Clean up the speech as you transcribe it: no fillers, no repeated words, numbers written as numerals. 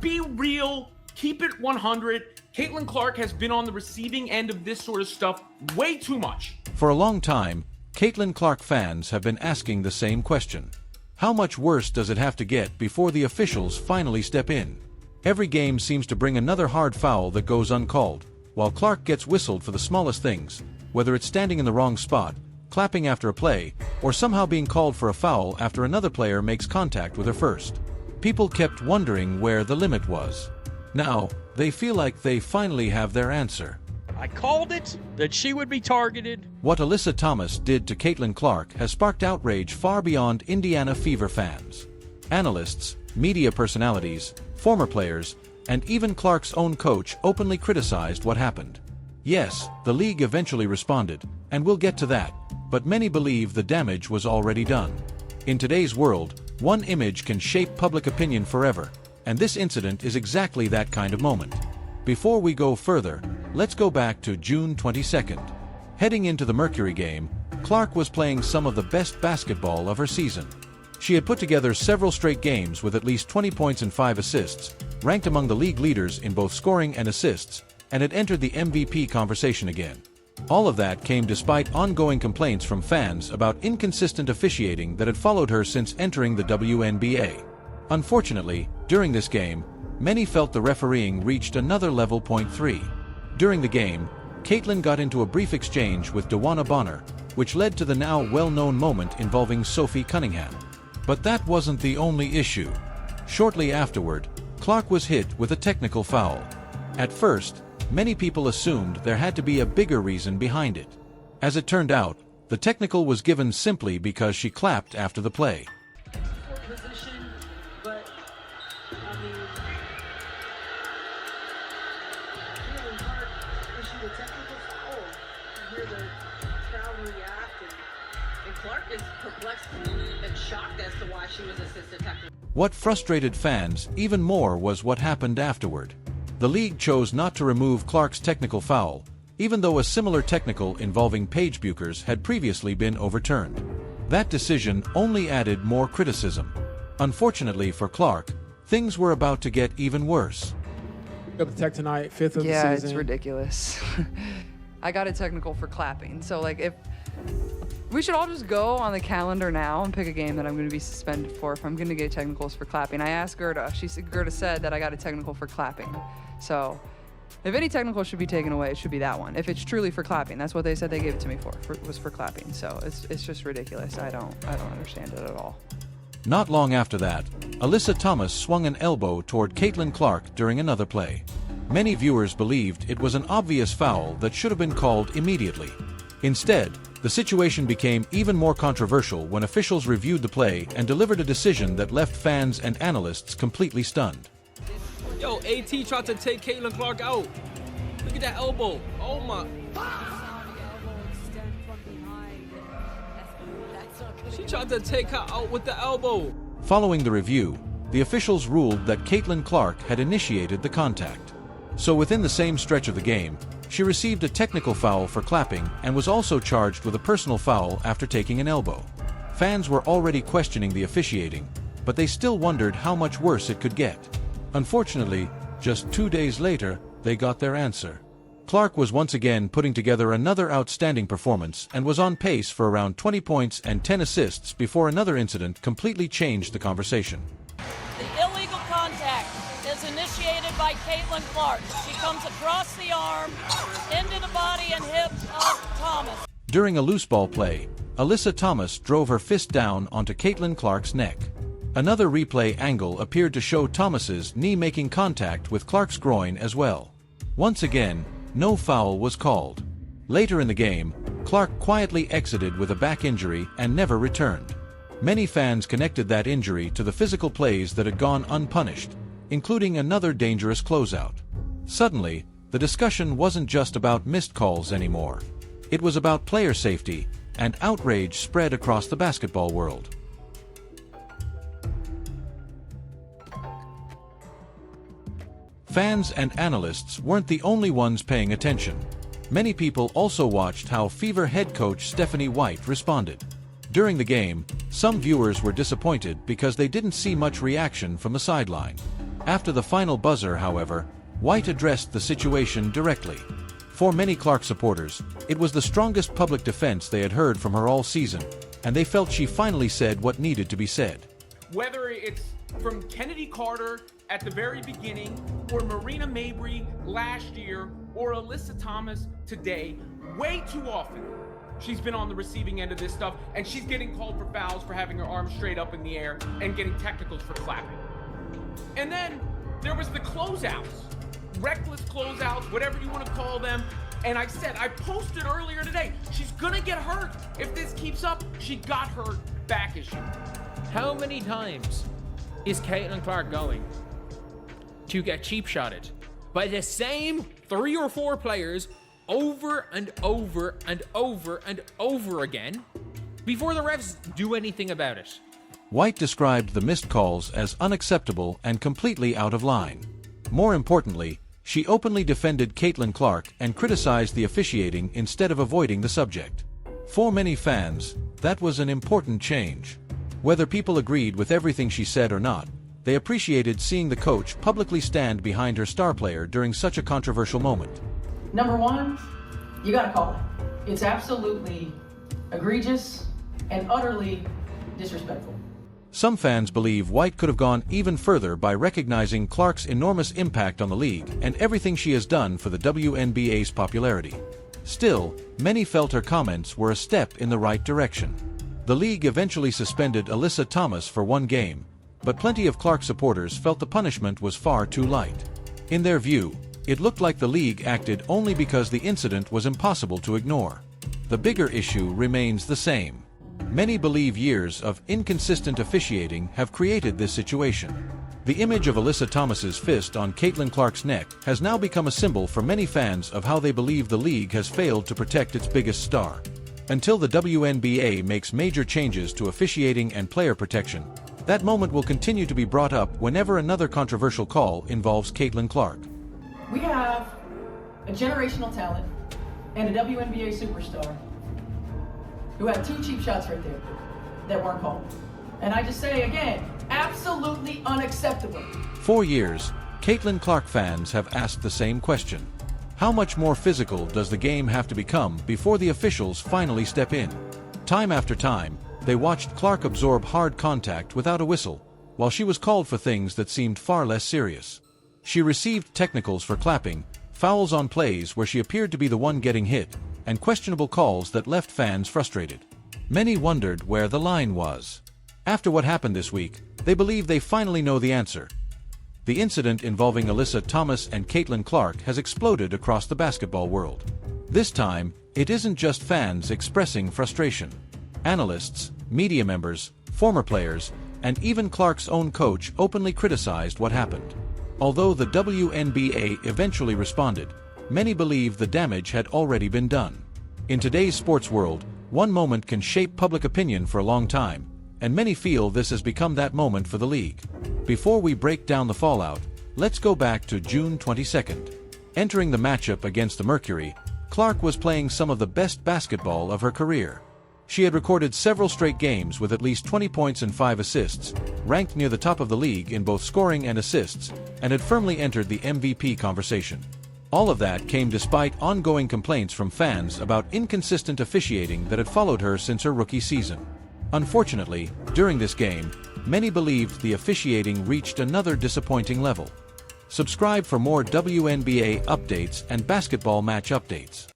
be real. Keep it 100. Caitlin Clark has been on the receiving end of this sort of stuff way too much. For a long time, Caitlin Clark fans have been asking the same question. How much worse does it have to get before the officials finally step in? Every game seems to bring another hard foul that goes uncalled, while Clark gets whistled for the smallest things, whether it's standing in the wrong spot, clapping after a play, or somehow being called for a foul after another player makes contact with her first. People kept wondering where the limit was. Now, they feel like they finally have their answer. I called it, that she would be targeted. What Alyssa Thomas did to Caitlin Clark has sparked outrage far beyond Indiana Fever fans. Analysts, media personalities, former players, and even Clark's own coach openly criticized what happened. Yes, the league eventually responded, and we'll get to that, but many believe the damage was already done. In today's world, one image can shape public opinion forever, and this incident is exactly that kind of moment. Before we go further, let's go back to June 22nd. Heading into the Mercury game, Clark was playing some of the best basketball of her season. She had put together several straight games with at least 20 points and 5 assists, ranked among the league leaders in both scoring and assists, and had entered the MVP conversation again. All of that came despite ongoing complaints from fans about inconsistent officiating that had followed her since entering the WNBA. Unfortunately, during this game, many felt the refereeing reached another level. 3. During the game, Caitlin got into a brief exchange with Dewana Bonner, which led to the now well-known moment involving Sophie Cunningham. But that wasn't the only issue. Shortly afterward, Clark was hit with a technical foul. At first, many people assumed there had to be a bigger reason behind it. As it turned out, the technical was given simply because she clapped after the play. Position, but I mean, really hard to issue a technical foul. You hear the crowd react, and Clark is perplexed and shocked as to why she was assisted technical. What frustrated fans even more was what happened afterward. The league chose not to remove Clark's technical foul, even though a similar technical involving Paige Buchers had previously been overturned. That decision only added more criticism. Unfortunately for Clark, things were about to get even worse. Up the tech tonight, 5th of the season. Yeah, it's ridiculous. I got a technical for clapping. So, like, if we should all just go on the calendar now and pick a game that I'm going to be suspended for if I'm going to get technicals for clapping. I asked Gerda. Gerda said that I got a technical for clapping. So, if any technical should be taken away, it should be that one. If it's truly for clapping, that's what they said they gave it to me for was for clapping. So it's just ridiculous. I don't understand it at all. Not long after that, Alyssa Thomas swung an elbow toward Caitlin Clark during another play. Many viewers believed it was an obvious foul that should have been called immediately. Instead, the situation became even more controversial when officials reviewed the play and delivered a decision that left fans and analysts completely stunned. Yo, AT tried to take Caitlin Clark out. Look at that elbow. Oh my. She tried to take her out with the elbow. Following the review, the officials ruled that Caitlin Clark had initiated the contact. So within the same stretch of the game, she received a technical foul for clapping and was also charged with a personal foul after taking an elbow. Fans were already questioning the officiating, but they still wondered how much worse it could get. Unfortunately, just 2 days later, they got their answer. Clark was once again putting together another outstanding performance and was on pace for around 20 points and 10 assists before another incident completely changed the conversation. The illegal contact is initiated by Caitlin Clark. She comes across the arm, into the body and hips of Thomas. During a loose ball play, Alyssa Thomas drove her fist down onto Caitlin Clark's neck. Another replay angle appeared to show Thomas's knee making contact with Clark's groin as well. Once again, no foul was called. Later in the game, Clark quietly exited with a back injury and never returned. Many fans connected that injury to the physical plays that had gone unpunished, including another dangerous closeout. Suddenly, the discussion wasn't just about missed calls anymore. It was about player safety, and outrage spread across the basketball world. Fans and analysts weren't the only ones paying attention. Many people also watched how Fever head coach Stephanie White responded. During the game, some viewers were disappointed because they didn't see much reaction from the sideline. After the final buzzer, however, White addressed the situation directly. For many Clark supporters, it was the strongest public defense they had heard from her all season, and they felt she finally said what needed to be said. Whether it's from Kennedy Carter at the very beginning, or Marina Mabrey last year, or Alyssa Thomas today, way too often she's been on the receiving end of this stuff, and she's getting called for fouls for having her arms straight up in the air and getting technicals for clapping. And then there was the closeouts, reckless closeouts, whatever you want to call them. And I posted earlier today, she's gonna get hurt. If this keeps up, she got her back issue. How many times is Caitlin Clark going to get cheap shotted by the same 3 or 4 players over and over and over and over again before the refs do anything about it? White described the missed calls as unacceptable and completely out of line. More importantly, she openly defended Caitlin Clark and criticized the officiating instead of avoiding the subject. For many fans, that was an important change. Whether people agreed with everything she said or not, they appreciated seeing the coach publicly stand behind her star player during such a controversial moment. Number one, you gotta call it. It's absolutely egregious and utterly disrespectful. Some fans believe White could have gone even further by recognizing Clark's enormous impact on the league and everything she has done for the WNBA's popularity. Still, many felt her comments were a step in the right direction. The league eventually suspended Alyssa Thomas for 1 game, but plenty of Clark supporters felt the punishment was far too light. In their view, it looked like the league acted only because the incident was impossible to ignore. The bigger issue remains the same. Many believe years of inconsistent officiating have created this situation. The image of Alyssa Thomas's fist on Caitlin Clark's neck has now become a symbol for many fans of how they believe the league has failed to protect its biggest star. Until the WNBA makes major changes to officiating and player protection, that moment will continue to be brought up whenever another controversial call involves Caitlin Clark. We have a generational talent and a WNBA superstar who had 2 cheap shots right there that weren't called. And I just say again, absolutely unacceptable. For years, Caitlin Clark fans have asked the same question. How much more physical does the game have to become before the officials finally step in? Time after time, they watched Clark absorb hard contact without a whistle, while she was called for things that seemed far less serious. She received technicals for clapping, fouls on plays where she appeared to be the one getting hit, and questionable calls that left fans frustrated. Many wondered where the line was. After what happened this week, they believe they finally know the answer. The incident involving Alyssa Thomas and Caitlin Clark has exploded across the basketball world. This time, it isn't just fans expressing frustration. Analysts, media members, former players, and even Clark's own coach openly criticized what happened. Although the WNBA eventually responded, many believe the damage had already been done. In today's sports world, one moment can shape public opinion for a long time, and many feel this has become that moment for the league. Before we break down the fallout, let's go back to June 22nd. Entering the matchup against the Mercury, Clark was playing some of the best basketball of her career. She had recorded several straight games with at least 20 points and 5 assists, ranked near the top of the league in both scoring and assists, and had firmly entered the MVP conversation. All of that came despite ongoing complaints from fans about inconsistent officiating that had followed her since her rookie season. Unfortunately, during this game, many believed the officiating reached another disappointing level. Subscribe for more WNBA updates and basketball match updates.